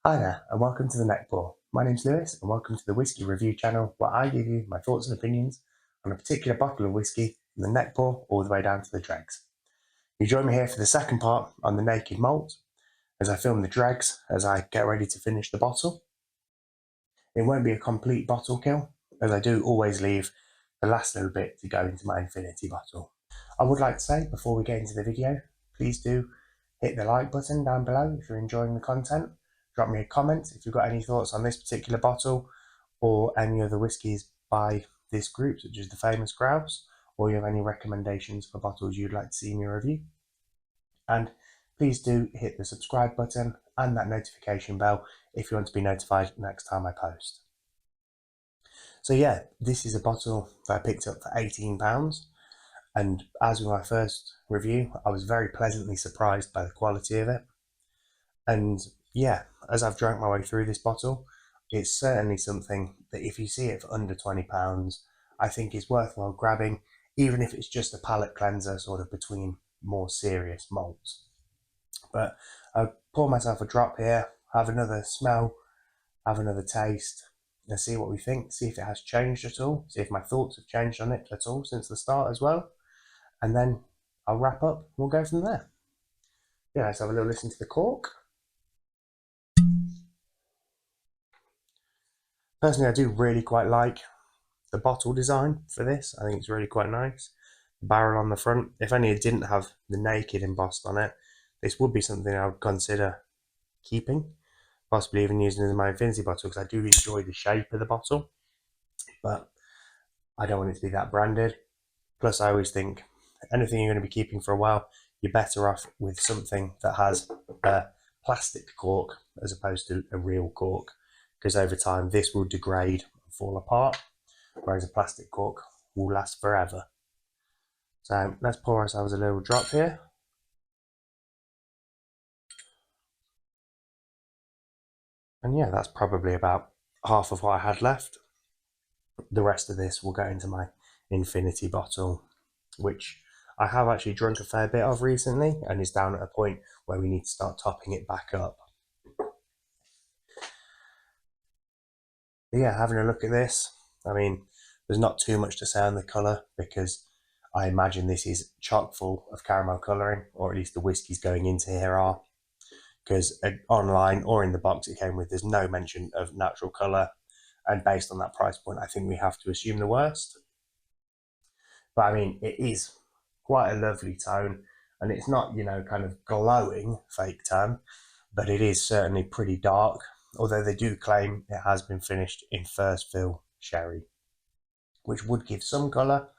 Hi there, and welcome to the Neckpour. My name's Lewis, and welcome to the Whisky Review channel, where I give you my thoughts and opinions on a particular bottle of whisky, from the Neckpour all the way down to the Dregs. You join me here for the second part on the Naked Malt, as I film the Dregs as I get ready to finish the bottle. It won't be a complete bottle kill, as I do always leave the last little bit to go into my infinity bottle. I would like to say, before we get into the video, please do hit the like button down below if you're enjoying the content. Drop me a comment if you've got any thoughts on this particular bottle or any other whiskies by this group, such as the Famous Grouse, or you have any recommendations for bottles you'd like to see me review. And please do hit the subscribe button and that notification bell if you want to be notified next time I post. So yeah, this is a bottle that I picked up for £18. And as with my first review, I was very pleasantly surprised by the quality of it. And yeah, as I've drank my way through this bottle, it's certainly something that if you see it for under £20, I think is worthwhile grabbing, even if it's just a palate cleanser sort of between more serious malts. But I'll pour myself a drop here, have another smell, have another taste, and see what we think, see if it has changed at all, see if my thoughts have changed on it at all since the start as well. And then I'll wrap up and we'll go from there. Yeah, let's have a little listen to the cork. Personally, I do really quite like the bottle design for this. I think it's really quite nice. The barrel on the front, if only it didn't have the Naked embossed on it, this would be something I would consider keeping, possibly even using in my infinity bottle, because I do enjoy the shape of the bottle, but I don't want it to be that branded. Plus, I always think anything you're going to be keeping for a while, you're better off with something that has a plastic cork as opposed to a real cork, because over time this will degrade and fall apart, whereas a plastic cork will last forever. So let's pour ourselves a little drop here. And yeah, that's probably about half of what I had left. The rest of this will go into my infinity bottle, which I have actually drunk a fair bit of recently and is down at a point where we need to start topping it back up. But yeah, having a look at this, I mean, there's not too much to say on the colour because I imagine this is chock full of caramel colouring, or at least the whiskies going into here are, because online or in the box it came with, there's no mention of natural colour, and based on that price point, I think we have to assume the worst. But I mean, it is quite a lovely tone, and it's not, kind of glowing fake tan, but it is certainly pretty dark, although they do claim it has been finished in first fill sherry, which would give some colour,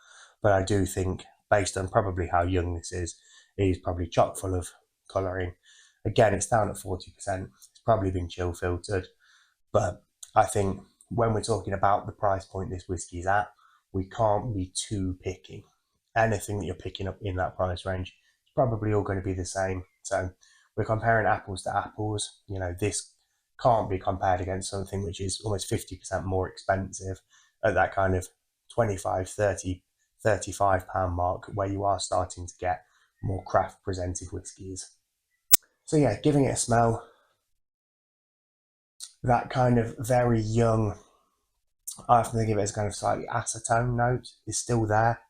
but I do think, based on probably how young this is, it is probably chock full of colouring. Again, it's down at 40%. It's probably been chill filtered, but I think when we're talking about the price point this whiskey is at, we can't be too picky. Anything that you're picking up in that price range is probably all going to be the same. So we're comparing apples to apples. This can't be compared against something which is almost 50% more expensive at that kind of 25, 30, 35 pound mark, where you are starting to get more craft presented whiskies. So yeah, giving it a smell, that kind of very young, I often think of it as kind of slightly acetone note is still there,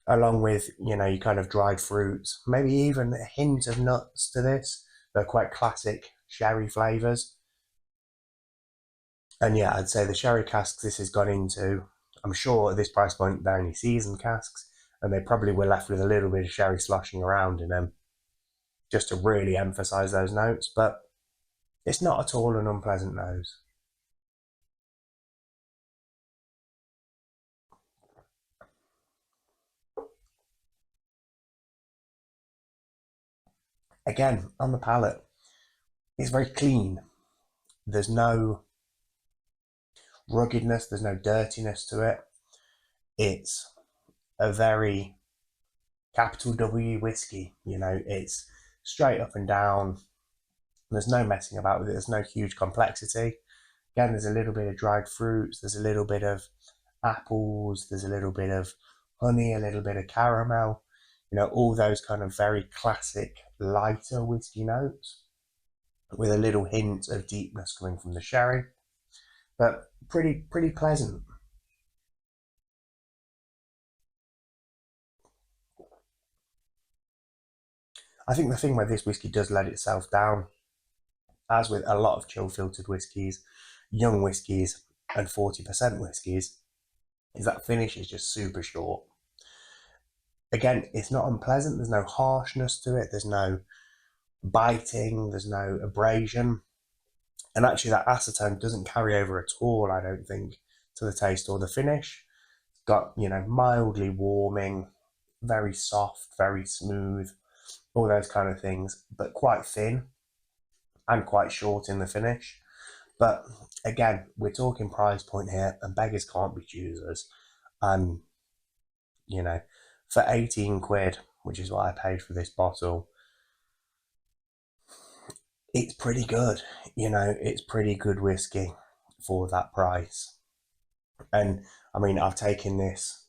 along with, your kind of dried fruits, maybe even a hint of nuts to this. They're quite classic sherry flavours. And yeah, I'd say the sherry casks this has gone into, I'm sure at this price point they're only seasoned casks, and they probably were left with a little bit of sherry sloshing around in them just to really emphasise those notes, but it's not at all an unpleasant nose. Again, on the palate, it's very clean. There's no ruggedness, there's no dirtiness to it. It's a very capital W whiskey, it's straight up and down. There's no messing about with it, there's no huge complexity. Again, there's a little bit of dried fruits, there's a little bit of apples, there's a little bit of honey, a little bit of caramel, all those kind of very classic lighter whiskey notes. with a little hint of deepness coming from the sherry, but pretty pleasant. I think the thing where this whiskey does let itself down, as with a lot of chill filtered whiskies, young whiskies, and 40% whiskies, is that finish is just super short. Again, it's not unpleasant, there's no harshness to it, there's no biting, there's no abrasion. And actually, that acetone doesn't carry over at all, I don't think, to the taste or the finish. It's got, mildly warming, very soft, very smooth, all those kind of things, but quite thin and quite short in the finish. But again, we're talking price point here, and beggars can't be choosers. And, for 18 quid, which is what I paid for this bottle, it's pretty good. It's pretty good whiskey for that price. And I mean, I've taken this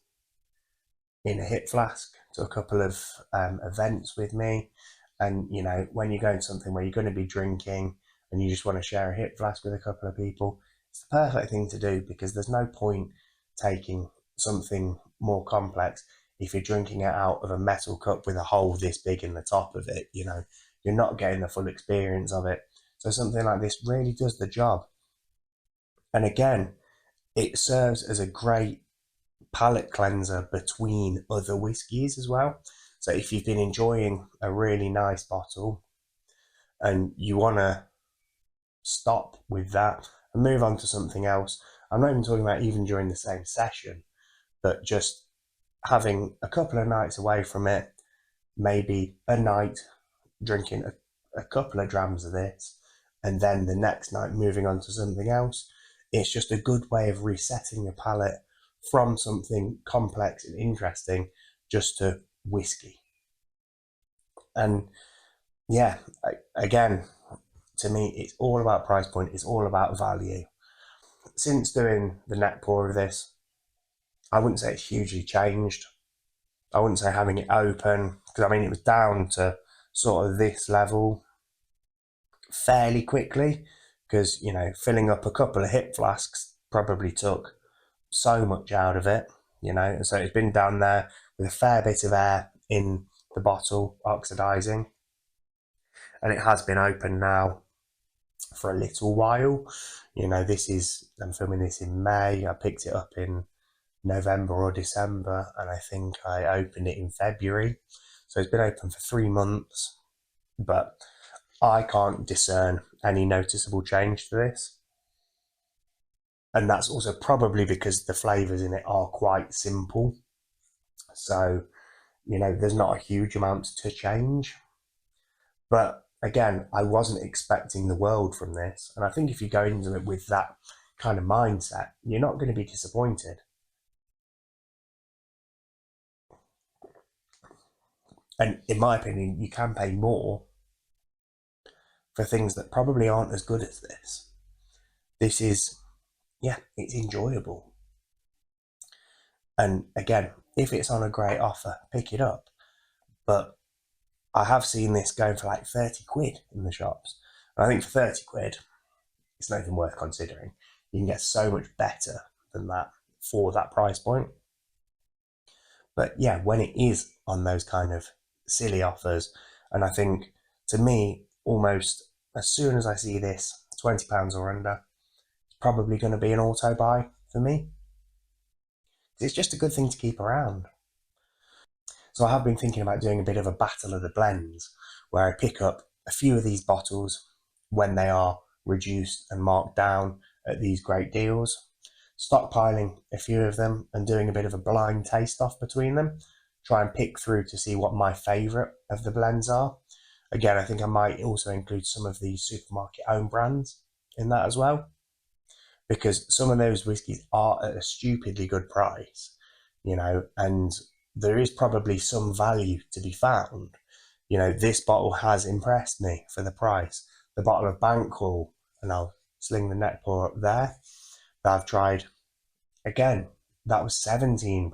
in a hip flask to a couple of events with me. And, when you're going to something where you're going to be drinking and you just want to share a hip flask with a couple of people, it's the perfect thing to do, because there's no point taking something more complex if you're drinking it out of a metal cup with a hole this big in the top of it. You're not getting the full experience of it. So something like this really does the job. And again, it serves as a great palate cleanser between other whiskies as well. So if you've been enjoying a really nice bottle and you want to stop with that and move on to something else, I'm not even talking about even during the same session, but just having a couple of nights away from it, maybe a night drinking a couple of drams of this, and then the next night moving on to something else. It's just a good way of resetting your palate from something complex and interesting just to whiskey. And yeah, again, to me, it's all about price point, it's all about value. Since doing the Neckpour of this, I wouldn't say it's hugely changed. I wouldn't say having it open, because I mean, it was down to sort of this level fairly quickly, because, filling up a couple of hip flasks probably took so much out of it, and so it's been down there with a fair bit of air in the bottle oxidizing, and it has been open now for a little while. I'm filming this in May. I picked it up in November or December, and I think I opened it in February. So it's been open for 3 months, but I can't discern any noticeable change to this. And that's also probably because the flavours in it are quite simple. So, there's not a huge amount to change. But again, I wasn't expecting the world from this. And I think if you go into it with that kind of mindset, you're not going to be disappointed. And in my opinion, you can pay more for things that probably aren't as good as this. This is, yeah, it's enjoyable. And again, if it's on a great offer, pick it up. But I have seen this going for like 30 quid in the shops. And I think for 30 quid, it's not even worth considering. You can get so much better than that for that price point. But yeah, when it is on those kind of silly offers, and I think to me, almost as soon as I see this, £20 or under, it's probably going to be an auto buy for me. It's just a good thing to keep around. So I have been thinking about doing a bit of a battle of the blends, where I pick up a few of these bottles when they are reduced and marked down at these great deals, stockpiling a few of them and doing a bit of a blind taste off between them, try and pick through to see what my favourite of the blends are. Again, I think I might also include some of the supermarket own brands in that as well, because some of those whiskies are at a stupidly good price, and there is probably some value to be found. This bottle has impressed me for the price. The bottle of Banqual, and I'll sling the Neckpour up there, that I've tried, again, that was £17.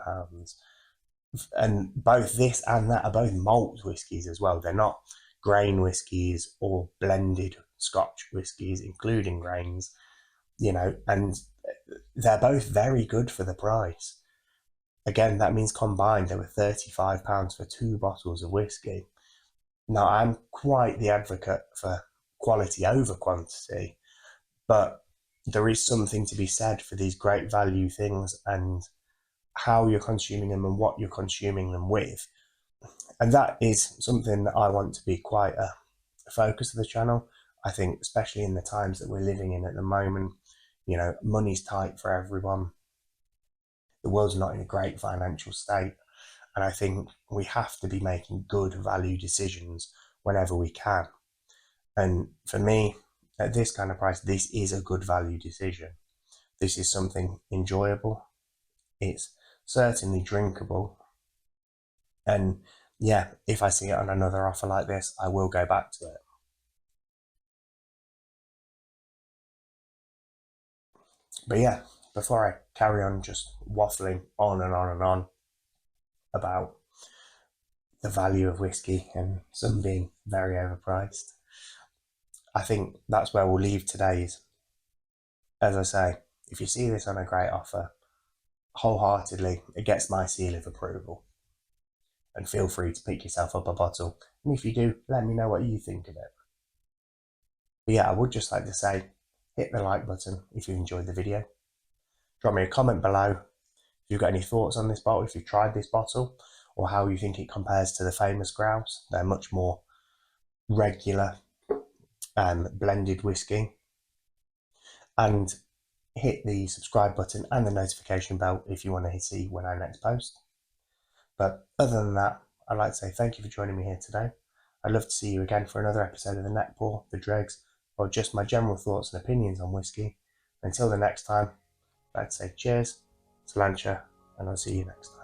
And both this and that are both malt whiskies as well. They're not grain whiskies or blended Scotch whiskies, including grains, and they're both very good for the price. Again, that means combined they were £35 for 2 bottles of whiskey. Now, I'm quite the advocate for quality over quantity, but there is something to be said for these great value things and how you're consuming them and what you're consuming them with. And that is something that I want to be quite a focus of the channel. I think, especially in the times that we're living in at the moment, money's tight for everyone. The world's not in a great financial state. And I think we have to be making good value decisions whenever we can. And for me, at this kind of price, this is a good value decision. This is something enjoyable. It's certainly drinkable. And yeah, if I see it on another offer like this, I will go back to it. But yeah, before I carry on just waffling on and on and on about the value of whiskey and some being very overpriced, I think that's where we'll leave today's. As I say, if you see this on a great offer, wholeheartedly, it gets my seal of approval. And feel free to pick yourself up a bottle. And if you do, let me know what you think of it. But yeah, I would just like to say, hit the like button if you enjoyed the video. Drop me a comment below if you've got any thoughts on this bottle, if you've tried this bottle, or how you think it compares to the famous grouse. They're much more regular blended whiskey. And hit the subscribe button and the notification bell if you want to see when I next post. But other than that, I'd like to say thank you for joining me here today. I'd love to see you again for another episode of the Neckpour, the Dregs, or just my general thoughts and opinions on whiskey. Until the next time, I'd say cheers, Salancha, and I'll see you next time.